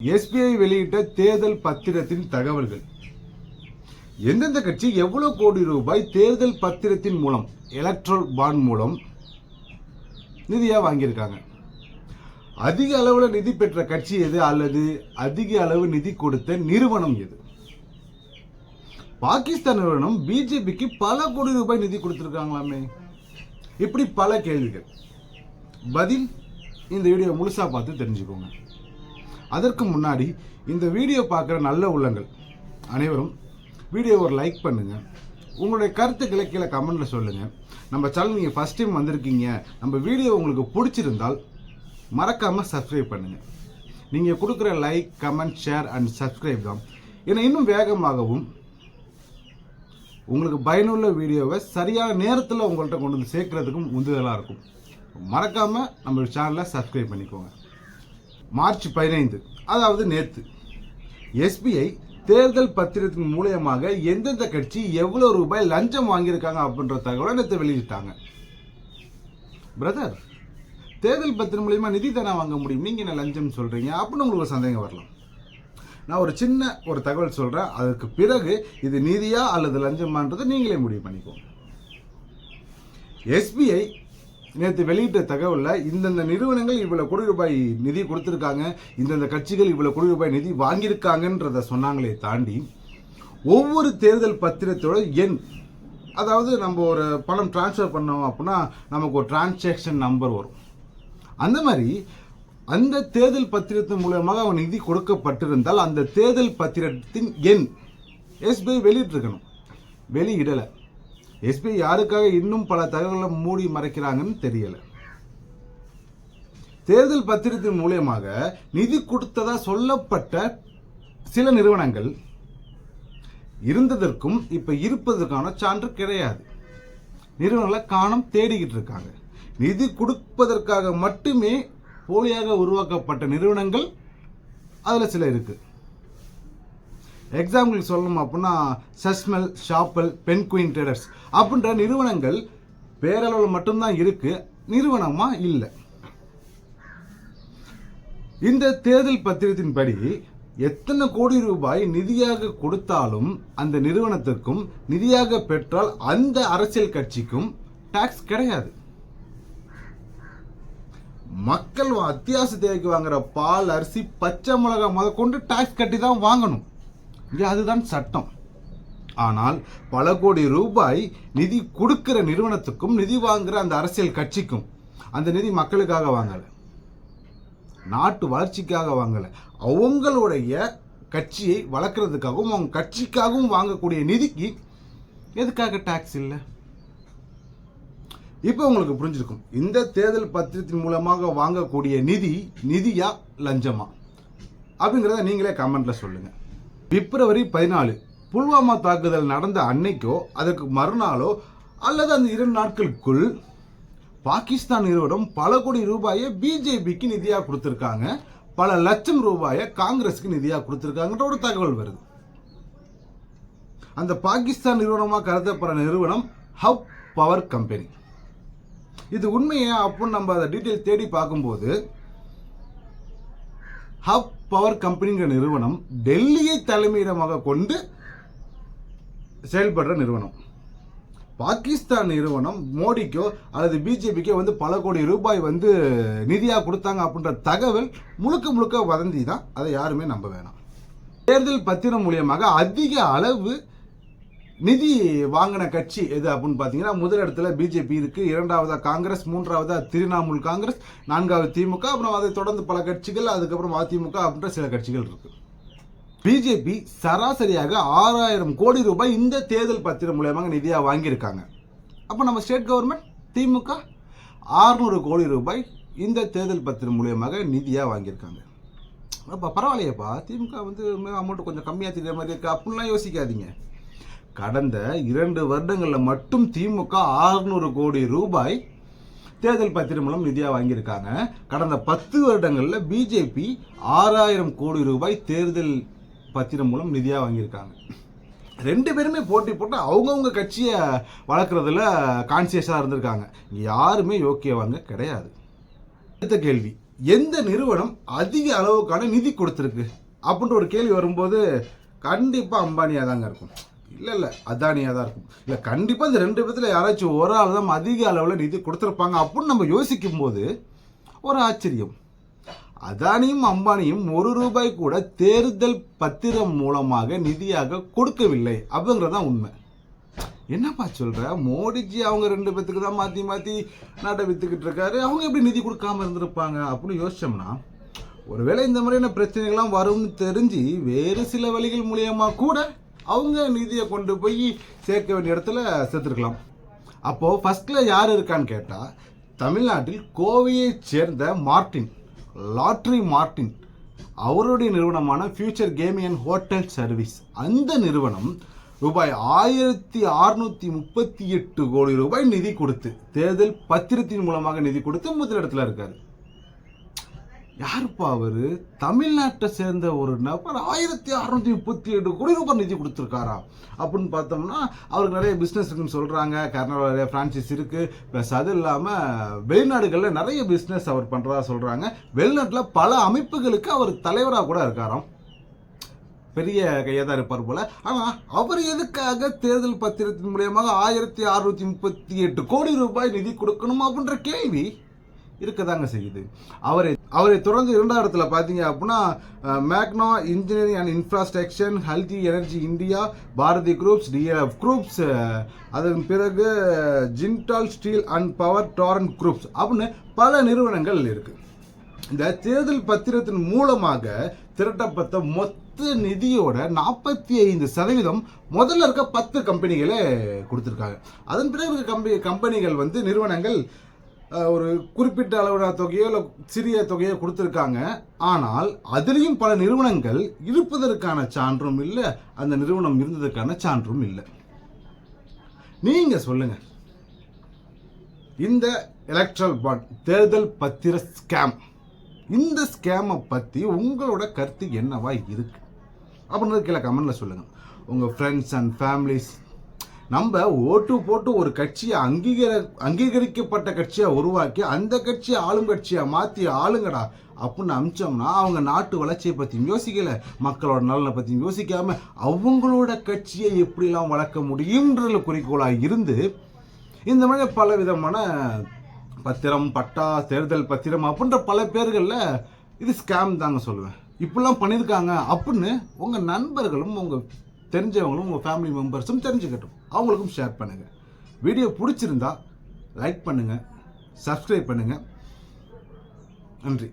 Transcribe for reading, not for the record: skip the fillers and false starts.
SBI வெளியிட்ட தேர்தல் பத்திரத்தின் தகவல்கள். எந்தெந்த கட்சி எவ்வளவு கோடி ரூபாய் தேர்தல் பத்திரத்தின் மூலம் எலக்ட்ரல் பாண்ட் மூலம் நிதியா வாங்கியிருக்காங்க. அதிக அளவில் நிதி பெற்ற கட்சி எது அல்லது அதிக அளவு நிதி கொடுத்த நிறுவனம் எது? பாகிஸ்தான் நிறுவனம் பிஜேபிக்கு பல கோடி ரூபாய் நிதி கொடுத்திருக்காங்களாமே. இப்படி பல கேள்விகள். பதில் இந்த வீடியோ முழுசா பார்த்து தெரிஞ்சுக்கோங்க. அதற்கு முன்னாடி இந்த வீடியோ பார்க்குற நல்ல உள்ளங்கள் அனைவரும் வீடியோ ஒரு லைக் பண்ணுங்க. உங்களுடைய கருத்துக்களை கீழே கமெண்ட்ல சொல்லுங்க. நம்ம சேனல் நீங்கள் ஃபர்ஸ்ட் டைம் வந்திருக்கீங்க, நம்ம வீடியோ உங்களுக்கு பிடிச்சிருந்தால் மறக்காம சப்ஸ்கிரைப் பண்ணுங்க. நீங்க கொடுக்குற like, comment, share and subscribe தான் ஏன்னா இன்னும் வேகமாகவும் உங்களுக்கு பயனுள்ள வீடியோவை சரியான நேரத்தில் உங்கள்கிட்ட கொண்டு வந்து சேர்க்கறதுக்கும் உந்துதலாக இருக்கும். மறக்காம நம்ம சேனலை சப்ஸ்கிரைப் பண்ணிக்கோங்க. மார்ச் 15 அதாவது நேற்று எஸ்பிஐ தேர்தல் பத்திரத்தின் மூலமாக எந்தெந்த கட்சி எவ்வளவு ரூபாய் லஞ்சம் வாங்கியிருக்காங்க அப்படின்ற தகவலை நேற்று வெளியிட்டாங்க. பிரதர், தேர்தல் பத்திரம் மூலியமா நிதி தானே வாங்க முடியும், நீங்க என்ன லஞ்சம் சொல்றீங்க அப்படின்னு உங்களுக்கு சந்தேகம் வரலாம். நான் ஒரு சின்ன தகவல் சொல்றேன், அதற்கு பிறகு இது நிதியா அல்லது லஞ்சமான்றதை நீங்களே முடிவு பண்ணிக்கோங்க. எஸ்பிஐ நேற்று வெளியிட்ட தகவலில் இந்தந்த நிறுவனங்கள் இவ்வளவு கோடி ரூபாய் நிதி கொடுத்திருக்காங்க, இந்தந்த கட்சிகள் இவ்வளவு கோடி ரூபாய் நிதி வாங்கியிருக்காங்கன்றத சொன்னாங்களே தாண்டி ஒவ்வொரு தேர்தல் பத்திரத்தோட எண், அதாவது நம்ம ஒரு பணம் டிரான்ஸ்ஃபர் பண்ணோம் அப்படின்னா நமக்கு ஒரு டிரான்சாக்ஷன் நம்பர் வரும். அந்த மாதிரி அந்த தேர்தல் பத்திரத்தின் மூலமாக அவன் நிதி கொடுக்கப்பட்டிருந்தால் அந்த தேர்தல் பத்திரத்தின் எண் எஸ்பிஐ வெளியிட்டிருக்கணும். வெளியிடலை. எஸ்பிஐ யாருக்காக இன்னும் பல தகவல்களை மூடி மறைக்கிறாங்கன்னு தெரியல. தேர்தல் பத்திரத்தின் மூலமாக நிதி கொடுத்ததா சொல்லப்பட்ட சில நிறுவனங்கள் இருந்ததற்கும் இப்ப இருப்பதற்கான சான்று கிடையாது. நிறுவனங்களை காணோம் தேடிக்கிட்டு இருக்காங்க. நிதி கொடுப்பதற்காக மட்டுமே போலியாக உருவாக்கப்பட்ட நிறுவனங்கள் அதுல சில இருக்கு. எக்ஸாம்பிள் சொல்லணும் அப்படின்னா சஸ்மெல், ஷாப்பல், பென்குயின் ட்ரேடர்ஸ் அப்படின்ற நிறுவனங்கள் பேரளவில் மட்டும்தான் இருக்கு, நிறுவனமா இல்லை. இந்த தேர்தல் பத்திரத்தின்படி எத்தனை கோடி ரூபாய் நிதியாக கொடுத்தாலும் அந்த நிறுவனத்திற்கும் நிதியாக பெற்றால் அந்த அரசியல் கட்சிக்கும் டாக்ஸ் கிடையாது. மக்கள் அத்தியாவசிய தேவைக்கு வாங்குற பால், அரிசி, பச்சை மிளகாய் முத கொண்டு டாக்ஸ் கட்டி தான் வாங்கணும். அதுதான் சட்டம். ஆனால் பல கோடி ரூபாய் நிதி கொடுக்கிற நிறுவனத்துக்கும் நிதி வாங்குற அந்த அரசியல் கட்சிக்கும் அந்த நிதி மக்களுக்காக வாங்கல, நாட்டு வளர்ச்சிக்காக வாங்கல, அவங்களுடைய கட்சியை வளர்க்கறதுக்காகவும் அவங்க கட்சிக்காகவும் வாங்கக்கூடிய நிதிக்கு எதுக்காக டாக்ஸ் இல்லை? இப்போ உங்களுக்கு புரிஞ்சிருக்கும். இந்த தேர்தல் பத்திரத்தின் மூலமாக வாங்கக்கூடிய நிதி நிதியா லஞ்சமா அப்படிங்கிறத நீங்களே கமெண்ட்ல சொல்லுங்க. பிப்ரவரி 14 புல்வாமா தாக்குதல் நடந்த அன்னைக்கோ அதற்கு மறுநாளோ அல்லது அந்த 2 நாட்களுக்குள் பாகிஸ்தான் நிறுவனம் பல கோடி ரூபாயை பிஜேபிக்கு நிதியாக கொடுத்திருக்காங்க, பல லட்சம் ரூபாயை காங்கிரஸுக்கு நிதியாக கொடுத்திருக்காங்கன்ற ஒரு தகவல் வருது. அந்த பாகிஸ்தான் நிறுவனமாக கருதப்படுற நிறுவனம் ஹப் பவர் கம்பெனி. இது உண்மையா அப்படின்னு நம்ம அதை டீட்டெயில் தேடி பார்க்கும்போது ஹப் பவர் கம்பெனிங்கிற நிறுவனம் டெல்லியை தலைமையிடமாக கொண்டு செயல்படுற நிறுவனம். பாகிஸ்தான் நிறுவனம் மோடிக்கோ அல்லது பிஜேபிக்கோ பல கோடி ரூபாய் நிதியாக கொடுத்தாங்க அப்படின்ற தகவல் முழுக்க முழுக்க வதந்தி தான். அதை யாருமே நம்ப வேணாம். தேர்தல் பத்திரம் மூலியமாக அதிக அளவு நிதி வாங்கின கட்சி எது அப்படின்னு பார்த்தீங்கன்னா முதல் இடத்துல பிஜேபி இருக்கு, இரண்டாவதா காங்கிரஸ், மூன்றாவதா திரிணாமுல் காங்கிரஸ், நான்காவது திமுக, அப்புறம் அதை தொடர்ந்து பல கட்சிகள், அதுக்கப்புறம் அதிமுக அப்படின்ற சில கட்சிகள் இருக்கு. பிஜேபி சராசரியாக 6000 கோடி ரூபாய் இந்த தேர்தல் பத்திரம் மூலமாக நிதியாக வாங்கியிருக்காங்க. அப்போ நம்ம ஸ்டேட் கவர்மெண்ட் திமுக 600 கோடி ரூபாய் இந்த தேர்தல் பத்திரம் மூலமாக நிதியாக வாங்கியிருக்காங்க. அப்போ பரவாயில்லையப்பா, திமுக அமௌண்ட் கொஞ்சம் கம்மியாக தெரியுற மாதிரி இருக்கு அப்படின்லாம் யோசிக்காதீங்க. கடந்த 2 வருடங்களில் மட்டும் திமுக 600 கோடி ரூபாய் தேர்தல் பத்திரம் மூலம் நிதியாக வாங்கியிருக்காங்க. கடந்த 10 வருடங்களில் பிஜேபி 6000 கோடி ரூபாய் தேர்தல் பத்திரம் மூலம் நிதியாக வாங்கியிருக்காங்க. 2 பேருமே போட்டி போட்டு அவங்கவுங்க கட்சியை வளர்க்குறதுல கான்சியஸாக இருந்திருக்காங்க. யாருமே யோக்கியவங்க கிடையாது. அடுத்த கேள்வி, எந்த நிறுவனம் அதிக அளவுக்கான நிதி கொடுத்துருக்கு அப்படின்ற ஒரு கேள்வி வரும்போது கண்டிப்பாக அம்பானியாக தாங்க இருக்கும். இல்லை அதானியாக தான் இருக்கும். இல்லை கண்டிப்பாக இந்த 2 பேத்துல யாராச்சும் ஒரு ஆள் தான் அதிக அளவில் நிதி கொடுத்துருப்பாங்க அப்படின்னு நம்ம யோசிக்கும் போது ஒரு ஆச்சரியம். அதானியும் அம்பானியும் ₹1 கூட தேர்தல் பத்திரம் மூலமாக நிதியாக கொடுக்கவில்லை அப்படிங்கிறதான் உண்மை. என்னப்பா சொல்ற, மோடிஜி அவங்க 2 பேத்துக்கு தான் மாற்றி மாற்றி நாட்டை வித்துக்கிட்டு இருக்காரு, அவங்க எப்படி நிதி கொடுக்காம இருந்திருப்பாங்க அப்படின்னு யோசிச்சோம்னா, ஒருவேளை இந்த மாதிரியான பிரச்சனைகள்லாம் வரும்னு தெரிஞ்சு வேறு சில வழிகள் மூலியமாக கூட அவங்க நிதியை கொண்டு போய் சேர்க்க வேண்டிய இடத்துல சேர்த்துருக்கலாம். அப்போது ஃபர்ஸ்ட்டில் யார் இருக்கான்னு கேட்டால், தமிழ்நாட்டில் கோவையை சேர்ந்த மார்ட்டின், லாட்ரி மார்ட்டின், அவருடைய நிறுவனமான future gaming and hotel service, அந்த நிறுவனம் ₹1638 கோடி நிதி கொடுத்து தேர்தல் பத்திரத்தின் மூலமாக நிதி கொடுத்து முதலிடத்தில் இருக்காரு. யாருப்பா அவரு? தமிழ்நாட்டை சேர்ந்த ஒரு நபர் ₹1638 கோடி நிதி கொடுத்துருக்காரா அப்படின்னு பார்த்தோம்னா, அவருக்கு நிறைய பிஸ்னஸ் இருக்குன்னு சொல்கிறாங்க. கர்நாடகாவில் நிறைய ஃப்ரான்ச்சைஸ் இருக்குது. ப்ளஸ் அது இல்லாமல் வெளிநாடுகளில் நிறைய பிஸ்னஸ் அவர் பண்ணுறதா சொல்கிறாங்க. வெளிநாட்டில் பல அமைப்புகளுக்கு அவர் தலைவராக கூட இருக்காராம். பெரிய கையாக தான் இருப்பார் போல. ஆனால் அவர் எதுக்காக தேர்தல் பத்திரத்தின் மூலியமாக ₹1638 கோடி நிதி கொடுக்கணும் அப்படின்ற கேள்வி இருக்கதாங்க செய்யுது. அவரை தொடர்ந்து 2வது இடத்துல பார்த்தீங்க அப்படின்னா மேக்னா engineering and infrastructure, healthy energy India, Bharti groups, DLF groups, அதன் பிறகு Jindal steel and power Torrent groups அப்படின்னு பல நிறுவனங்கள் இருக்கு. இந்த தேர்தல் பத்திரத்தின் மூலமாக திரட்டப்பட்ட மொத்த நிதியோட 45% முதல்ல இருக்க 10 கம்பெனிகளே கொடுத்துருக்காங்க. அதன் பிறகு இருக்க கம்பெனிகள் வந்து நிறுவனங்கள் ஒரு குறிப்பிட்ட அளவான தொகையோ இல்லை சிறிய தொகையோ கொடுத்துருக்காங்க. ஆனால் அதுலேயும் பல நிறுவனங்கள் இருப்பதற்கான சான்றும் இல்லை, அந்த நிறுவனம் இருந்ததற்கான சான்றும் இல்லை. நீங்க சொல்லுங்க, இந்த எலக்ட்ரல் பாண்ட் தேர்தல் பத்திர ஸ்கேம், இந்த ஸ்கேமை பற்றி உங்களோட கருத்து என்னவா இருக்கு அப்படின்றது கீழே கமெண்ட்ல சொல்லுங்க. உங்கள் ஃப்ரெண்ட்ஸ் அண்ட் ஃபேமிலிஸ், நம்ம ஓட்டு போட்டு ஒரு கட்சியை அங்கீகரிக்கப்பட்ட கட்சியை உருவாக்கி அந்த கட்சியை ஆளும் கட்சியை மாற்றி ஆளுங்கடா அப்படின்னு அமிச்சோம்னா, அவங்க நாட்டு வளர்ச்சியை பற்றியும் யோசிக்கல, மக்களோட நலனை பற்றியும் யோசிக்காம அவங்களோட கட்சியை எப்படிலாம் வளர்க்க முடியும்ன்ற குறிக்கோளாக இருந்து இந்த மாதிரி பல விதமான பத்திரம், பட்டா, தேர்தல் பத்திரம் அப்படின்ற பல பேர்களில் இது ஸ்கேம் தாங்க சொல்லுவேன். இப்படிலாம் பண்ணியிருக்காங்க அப்படின்னு உங்கள் நண்பர்களும் உங்கள் தெரிஞ்சவங்களும் உங்கள் ஃபேமிலி மெம்பர்ஸும் தெரிஞ்சுக்கட்டும், அவங்களுக்கும் ஷேர் பண்ணுங்கள். வீடியோ பிடிச்சிருந்தா லைக் பண்ணுங்கள், சப்ஸ்கிரைப் பண்ணுங்கள். நன்றி.